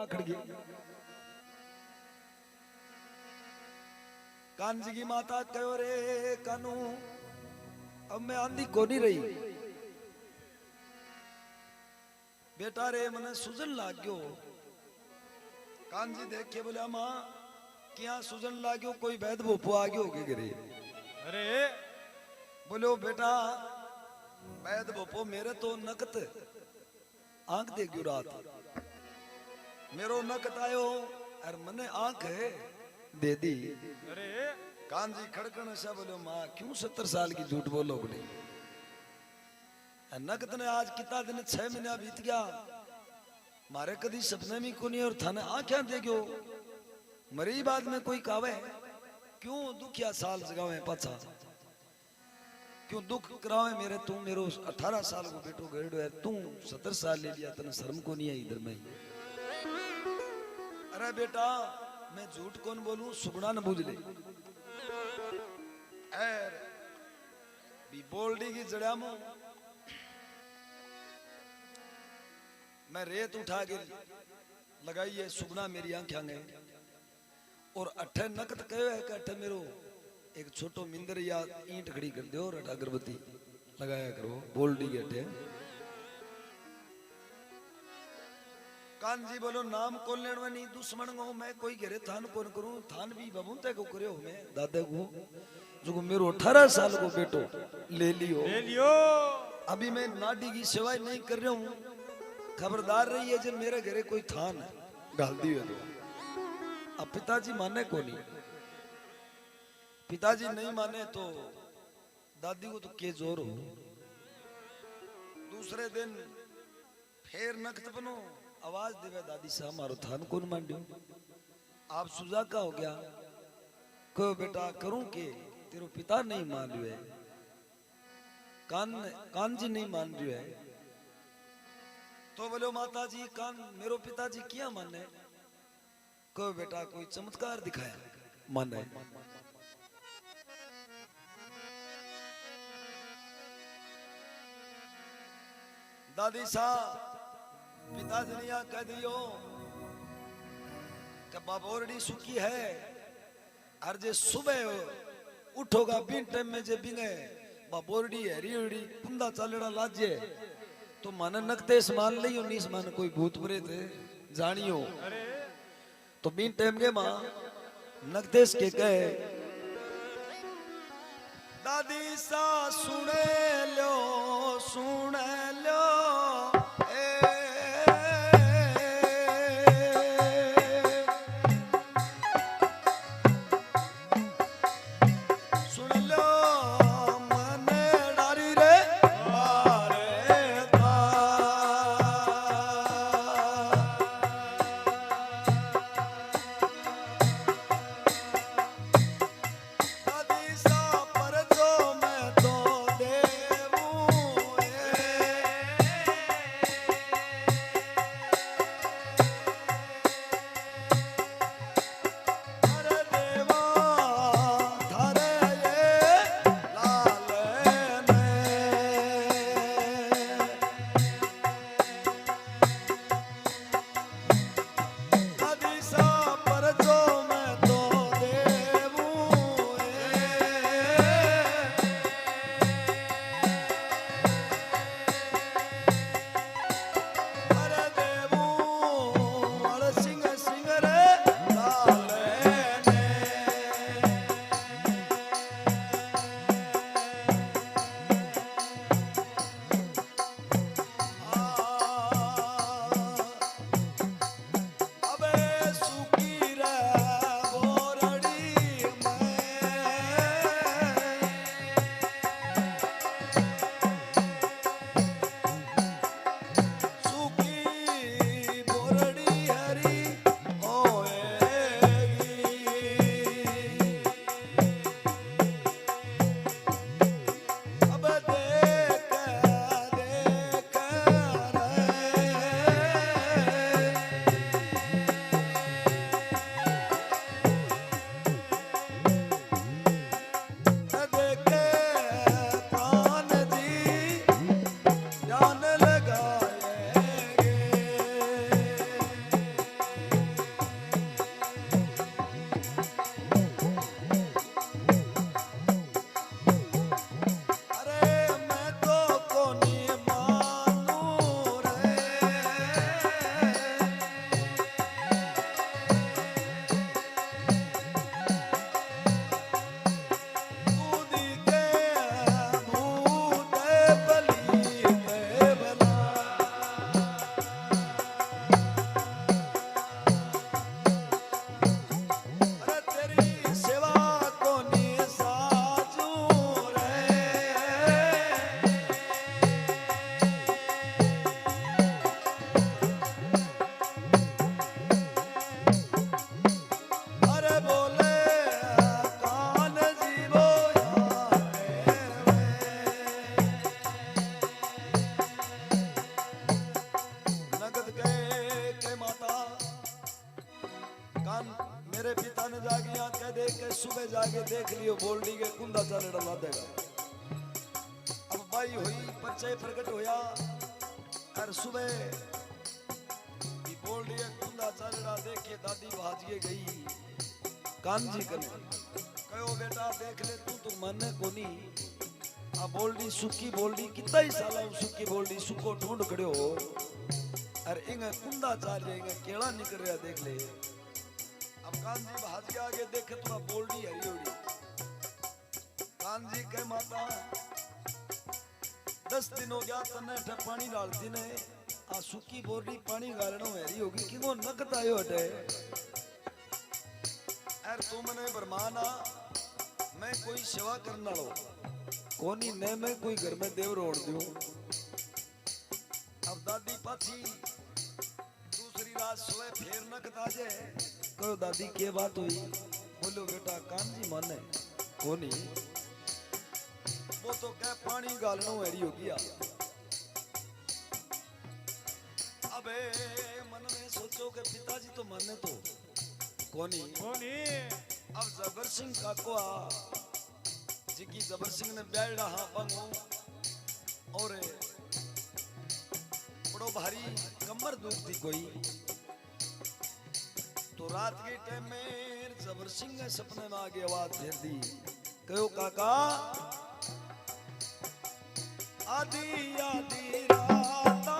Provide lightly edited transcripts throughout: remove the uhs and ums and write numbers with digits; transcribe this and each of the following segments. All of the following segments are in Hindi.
आखड़ गई। कान जी की माता कहो रे कानू अब मैं आंधी को नहीं रही बेटा रे मने सूजन लाग गयो। कान जी देख के बोला मां क्या सूजन लाग गयो कोई वैद भोपो आ गयो के गिरे। अरे बोलो बेटा वैद भोपो मेरे तो नकत आंख दे गयो रात मेरो नकत आयो और मने आंख है दे दी। अरे कान जी खड़कन से बोलो मां क्यों 70 साल की झूठ बोलो बोले नकत ने आज कितना दिन 6 महीना बीत गया मारे कदी सपने में को नहीं और थाने आंखें दे गयो मरी बाद में कोई कावे क्यों दुखिया साल जगावे पाछा क्यों दुख करावे मेरे तू मेरो 18 साल को बेटो गड़ो है तू 70 साल ले लिया तने शर्म को नहीं है इधर में। अरे बेटा मैं झूठ कौन बोलूं सुगुना न बुझ ले भी बोल्डी की जड़िया में मैं रेत उठा के लगाई है सुगना मेरी आंखें गए और अठे नकत कहो है कि अठे मेरो एक छोटो मिंदर या ईंट खड़ी कर दो और अगरबत्ती लगाया करो बोल्डी के अठे। कान जी बोलो नाम कौन लेना नहीं दुश्मन को मैं कोई घरे थान कौन करूं थान भी बबूते को करे मैं दादा को जो मेरो 18 साल को बेटो ले लियो अभी मैं नाडी की सेवा नहीं कर रहा हूं खबरदार रही है जब मेरे घरे कोई थान डाल दी है तो अब पिताजी माने को नहीं पिताजी नहीं माने तो दादी को तो के जोर हो। दूसरे दिन फिर नखत बनो आवाज देवे दादी साहब मारो थान कौन मान दो आप सुजा का हो गया को बेटा करूं के तेरो पिता नहीं मान रहे कान जी नहीं मान रहे है तो बोलो माता जी कान मेरो पिताजी क्या माने को बेटा कोई चमत्कार दिखाया माने दादी साहब पिताजी ने यहां कह दियो कि बाबोरडी सुखी है और जे सुबह उठोगा बिन टाइम में जे बिंगे बाबोरडी हरी हरी पुंदा चालेड़ा लाजे तो माने नकतेस मान लियो नीस मान कोई भूत प्रेत जानियो तो बिन टाइम के मां नकतेस के कहे दादी सा सुने लो मेरे पिता ने जागी आंखें देख के सुबह जाके देख लियो बोल्डी के कुंदा चालड़ा ला देगा। अब बाई हुई परिचय प्रकट होया और सुबह बोल्डी के कुंदा चालड़ा देख के दादी भाजिए गई कांजी कने कहो बेटा देख ले तू तो मन कोनी आ बोल्डी सुखी बोल्डी कितना ही साला सुखी बोल्डी सुको ढूंढ खड़ो और इंगे कुंदा चाल रहे इंगे केड़ा निकल रहा देख ले। अब कांजी भाजी आगे देखे तो बोल्डी हरी होड़ी कांजी के माता 10 दिन हो गया तने ठे पानी डालती ने आ सुखी बोल्डी पानी गालनो हरी होगी कि वो नकत आयो हटे यार तू मने बरमाना मैं कोई सेवा करना लो कोनी ने मैं कोई घर में देव रोड दूं। अब दादी पाछी दूसरी रात सोए फिर नकत आ जाए कहो दादी के बात हुई बोलो बेटा कांजी माने कोनी वो तो क्या पानी गालनो एरी हो गया। अबे मन में सोचो के पिताजी तो माने तो कोनी अब जबर सिंह काको जिकी जबर सिंह ने ब्याह रहा बंगो और बड़ो भारी कमर दुखती कोई तो रात के टाइम में जबर सिंह ने सपने में आगे आवाज दे दी कहो काका आधी आधी राता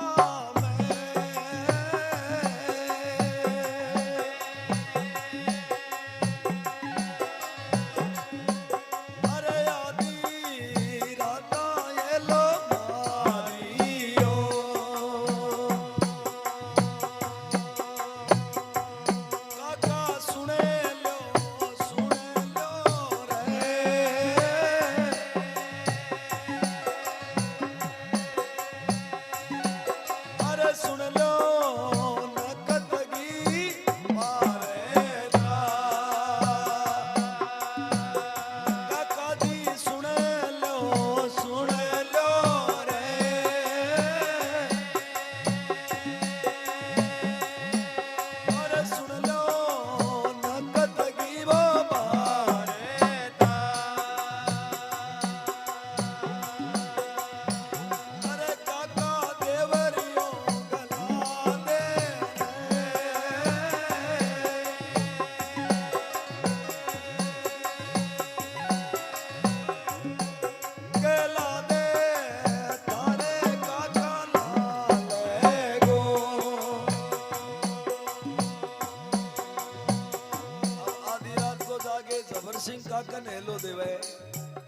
सिंह काका ने हेलो देवे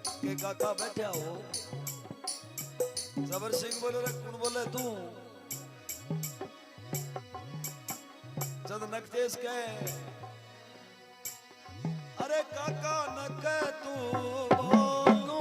के काका बैठा हो जबर सिंह बोले रे कौन बोले तू जद नकतेश के अरे काका नक तू बोलू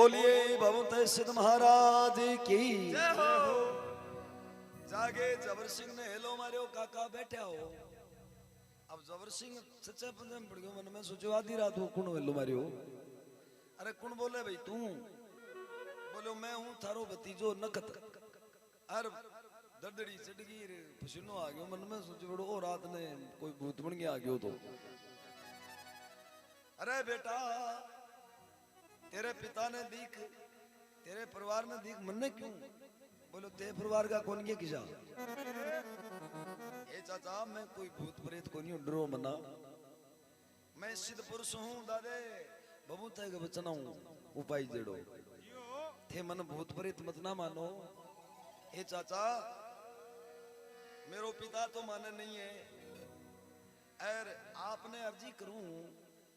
बोलिए भगवंत सिद्ध महाराज की जय हो। जागे जबर सिंह ने हेलो मारियो काका बैठा हो। अब जबर सिंह सच्चा पंजाब पड़ गयो मन में सोचो आधी रात को कौन हेलो मारियो। अरे कौन बोले भाई तू? बोलो मैं हूं थारो भतीजो नकत। अरे दर्दड़ी चढ़गी पसीनो आ गयो मन में सोचो बड़ो ओ रात ने कोई भूत बन गया आ गयो तो। अरे बेटा तेरे पिता ने दीख तेरे परिवार ने दीख मन्ने क्यों? बोलो ते परिवार का कौन ये किसा? ए चाचा मैं कोई भूत प्रेत को नहीं डरो मना। मैं सिद्ध पुरुष हूँ दादे बबू ते के बचना हूँ उपाय जेड़ो थे मन भूत प्रेत मत ना मानो। ए चाचा मेरो पिता तो माने नहीं है और आपने अर्जी करूं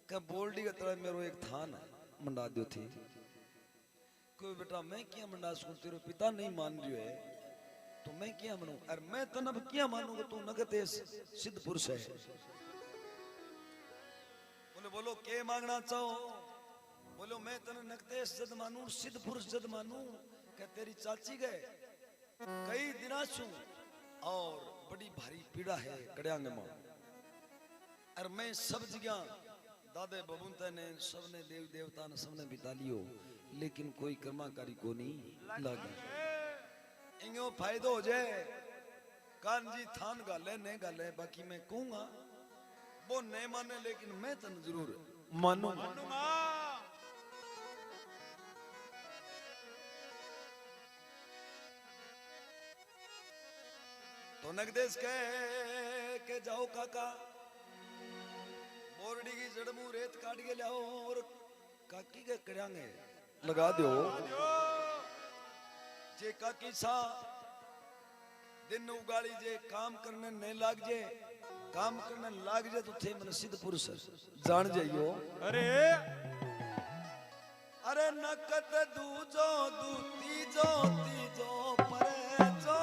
कि बोल्डी का तरह मेरो एक थान है मंडा दो थी। कोई बेटा मैं क्या मंडा सकूं तेरे पिता नहीं मान रही है तो मैं क्या मानूं? और मैं तनब क्या मानूंगा तू नगते सिद्ध पुरुष है। बोले बोलो के मांगना चाहो? बोलो मैं तने नगते जद मानूं सिद्ध पुरुष जद मानूं कि तेरी चाची गए कई दिना छू और बड़ी भारी पीड़ा है कड़ियांग मां। और मैं सब जगह दादे बबूते ने सबने देव देवता ने सबने बिता लियो लेकिन कोई कर्माकारी को नहीं लगे। इंगो फायदो हो जाए कान जी थान गाले नहीं गाले बाकी मैं कहूंगा वो नहीं माने लेकिन मैं तन जरूर मानूंगा। तो नगदेश के जाओ काका बोरडी की जड़मू रेत काट के लाओ और काकी के कड़ांगे लगा दो। जे काकी सा दिन उगाड़ी जे काम करने नहीं लाग जे काम करने लाग जे तो थे मन सिद्ध पुरुष जान जाइयो। अरे अरे नकत दूजो तीजो तीजो परे जो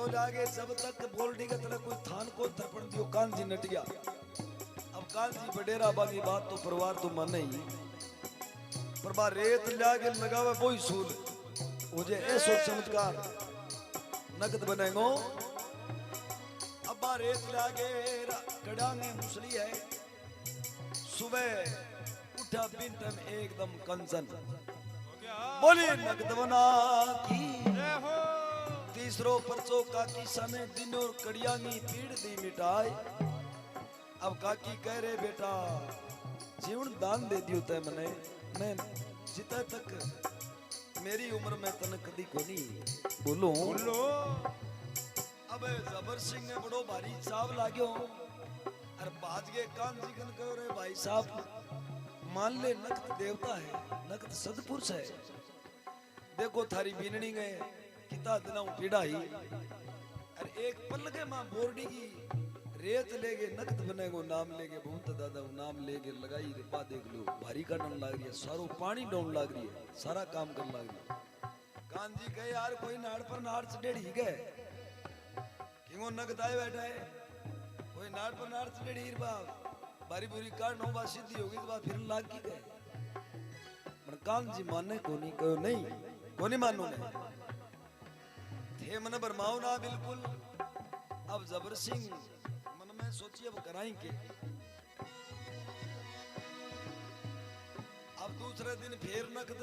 जागे जब तक बोलडी के तरह कोई थान को थरपण दियो कान जी नटिया। अब कान जी बडेरा बागी बात तो परिवार तो माने ही पर बा रेत लागे लगावे वही सूल वो जे ऐसो चमत्कार नगद बनेगो। अब बा रेत लागे कड़ांगे मुसली है सुबह उठा बिन टाइम एकदम कंचन बोली नगद बना की तीसरो परचो काकी साने दिन और कड़ियांगी पीड़ दी मिटाई अब काकी कह रहे बेटा जीवन दान दे दियो तय मने, मैं जिता तक मेरी उम्र में तन कदी कोनी बोलो। अब जबर सिंह ने बड़ो भारी चाव लाग्यो और बाज गए कान जी कन कहो रे भाई साहब मान ले नकद देवता है, नकद सदपुरुष है, देखो थारी बीननी गए कितना दिना पीड़ा ही और एक पल के मां बोरडी की रेत लेगे नकद बनेगो नाम लेगे बहुत दादा नाम लेगे लगाई रे पा देख लो भारी काटन लाग रही है, सारो पानी डाउन लाग रही है, सारा काम करने लाग रही है। कान जी कहे यार कोई नाड़ पर नाड़ चढ़ेड़ी गए किंगो नकद आए बैठा है, कोई नाड़ पर नाड़ चढ़ेड़ी बाप बारी बुरी काट नो बात सीधी होगी तो बात फिर लाग की गए। मन कान जी माने को नहीं कहो नहीं को नहीं मानो मैं थे मन बरमाओ ना बिल्कुल। अब जबर सिंह मैं सोचिए अब कराएंगे। अब दूसरे दिन फिर नकद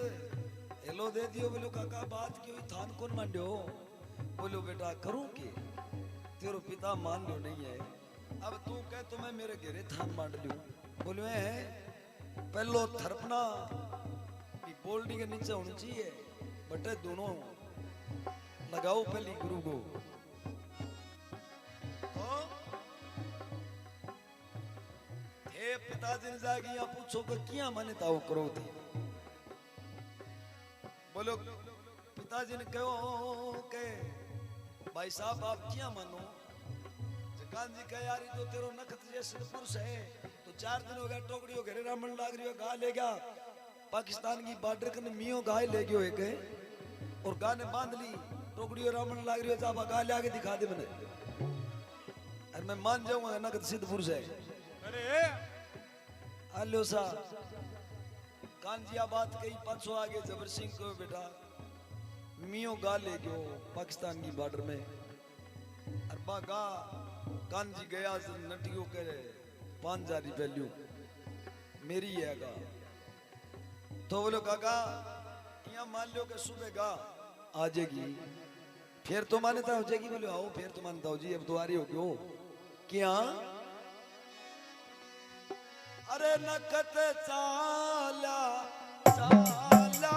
हेलो दे दियो, बोलो काका बात क्यों थान कौन मांडो, बोलो बेटा करूं के तेरो पिता मान लो नहीं है, अब तू कह तो मैं मेरे घेरे थान मांड लूं, बोलो है पहलो थरपना की बोल्डी के नीचे होनी चाहिए बटे दोनों लगाओ पहली गुरु को। पिताजी ने जाके यहाँ पूछो कि क्या माने ताओ करो थी, बोलो पिताजी ने कहो के भाई साहब आप क्या मानो, जकान जी कहे यार तो तेरो नखत जैसे पुरुष है तो 4 दिन हो गया टोकड़ियों घरे रामन लाग रही हो गा ले गया पाकिस्तान की बॉर्डर कने मियो गाय ले गयो एक और गा ने बांध ली टोकड़ियों रामन लाग रही हो जा गा ले आके दिखा दे मैंने और मैं मान जाऊंगा नखत सिद्ध पुरुष है। अरे हेलो सा कानजिया बात कही पाछो आगे जबर सिंह को बेटा मियो गा ले गयो पाकिस्तान की बॉर्डर में अरबा गा कानजी गया नटियों के 5000 वैल्यू मेरी है गा तो बोलो काका यहाँ मान लो कि सुबह गा आ जाएगी फिर तो मान्यता हो जाएगी, बोलो आओ फिर तो मानता हो जी अब तो आ रही हो क्यों क्या अरे नकत चाला चाला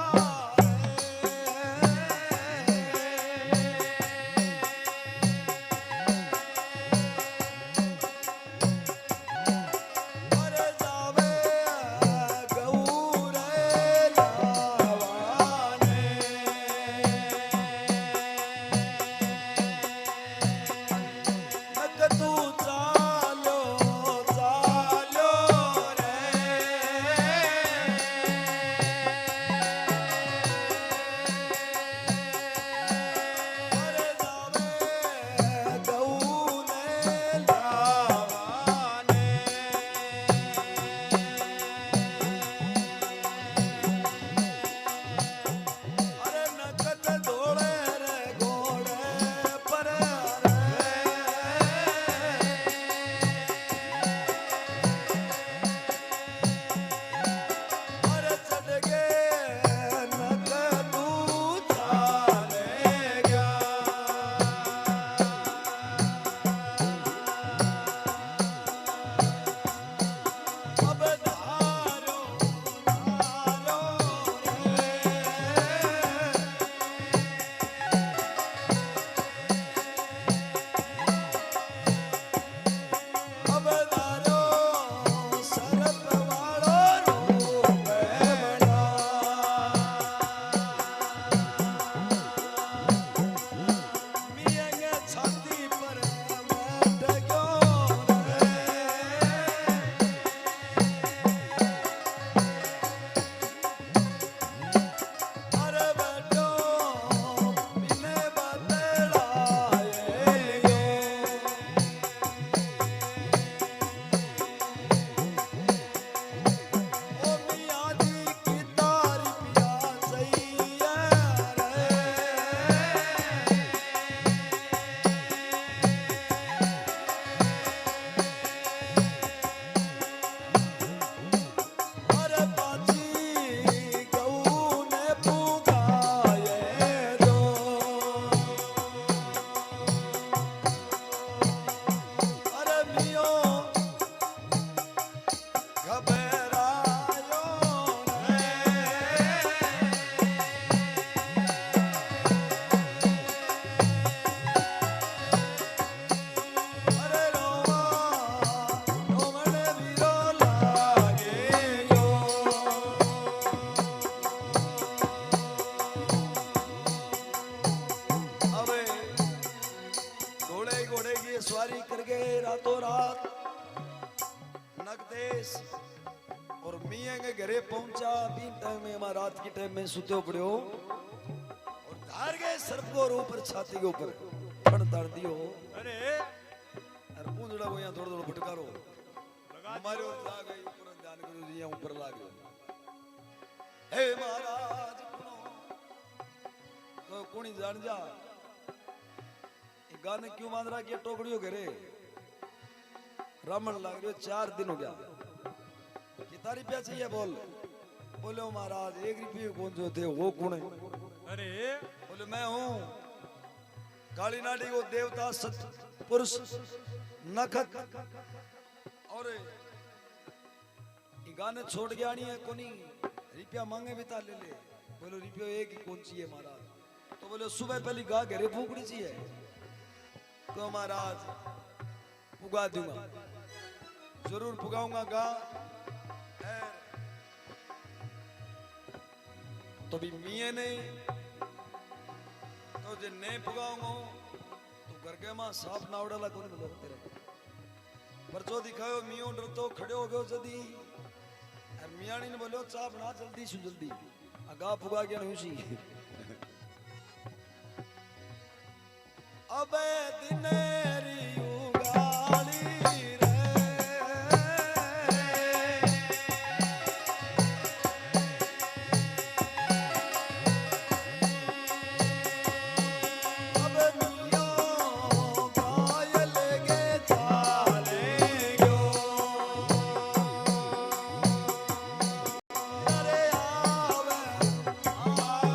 घबरायो रे अरे रोवा रोमण वीरो लागे यो अबे घोड़े की सवारी करके रातों रात नगदेश और मियाँ के घरे पहुंचा। बीन टाइम में हमारा रात की टाइम में सुते पड़े हो और धार गए सर्प को ऊपर छाती के ऊपर फड़ तार दियो। अरे पूंजड़ा को यहाँ थोड़ा थोड़ा फटकारो हमारे ओर जा गई ऊपर ध्यान करो जी यहाँ ऊपर ला गयो। हे महाराज तो कोणी जान जा गाने क्यों बांध रहा कि टोकड़ियों घरे रामन लग रहे 4 दिन हो गया। कितना रुपया चाहिए बोल? बोले महाराज 1 रुपये कौन जो थे वो कौन है? अरे बोले मैं हूँ काली नाडी को देवता सत पुरुष नखत और गाने छोड़ गया नहीं है कोनी रुपया मांगे भी ता ले ले। बोलो रुपया एक ही कौन चाहिए महाराज? तो बोले सुबह पहली गा घरे फूकनी चाहिए तो महाराज पुगा दूंगा जरूर पुगाऊंगा गा। तो भी मियाँ ने तो जे नहीं पुगाऊंगा तो घर के मां साफ ना उड़ाला कोनी बोलो तेरे पर जो दिखायो मियों डर तो खड़े हो गयो जदी और मियाणी ने बोलो चाप ना जल्दी सु जल्दी अगा पुगा गया नहीं सी अबे दिनेरी उगाली रे अबे मियों पायल के चाले गयो अरे आवे आवे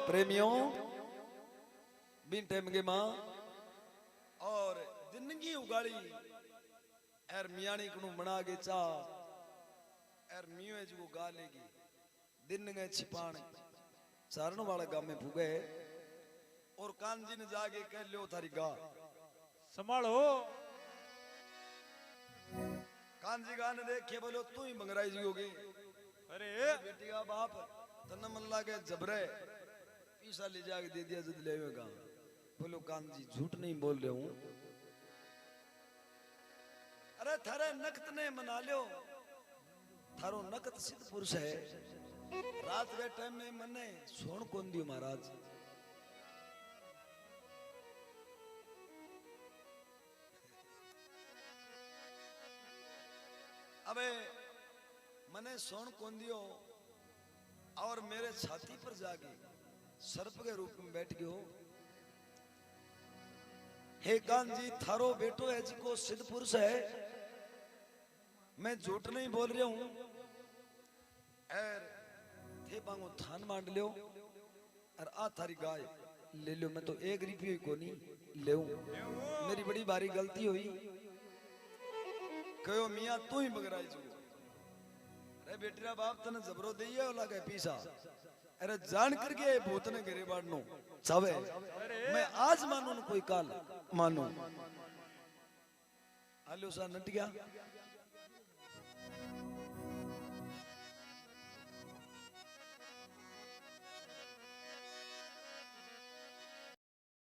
प्रेमियों बिन टाइम के मां और जिंदगी उगाड़ी एर मियाणी कनु बना के चा एर मियो जो गा लेगी दिन गए छिपाने चारण वाला गांव में भूगे और कानजी ने जाके कह लो थारी गा संभालो। कानजी गाने देखे बोलो तू ही मंगराई जी होगी। अरे बेटी का बाप तन मन लागे जबरे पीसा ले जाके दे दिया जद लेगा। बोलो कानजी झूठ नहीं बोल रहे हूं। अरे थारे नकत ने मना लो थारो नकत सिद्ध पुरुष है। रात के टाइम में मने सोन कौन दियो महाराज। अबे मने सोन कौन दियो और मेरे छाती पर जाके सर्प के रूप में बैठ गयो। हे कानजी थारो बेटो है जिको सिद्ध पुरुष है मैं झूठ नहीं बोल रहा हूं। थे बांगो थान मांड लो और आ थारी गाय ले लो। मैं तो एक रुपये को नहीं ले मेरी बड़ी भारी गलती हुई। कहो मियाँ तू ही बगराई जो। अरे बेटेरा बाप तने जबरो दिया होला के पीसा। अरे जान करके भूत ने गिरे बाड़नो चावे मैं आज मानू न कोई काल मानू। आलो सा नट गया।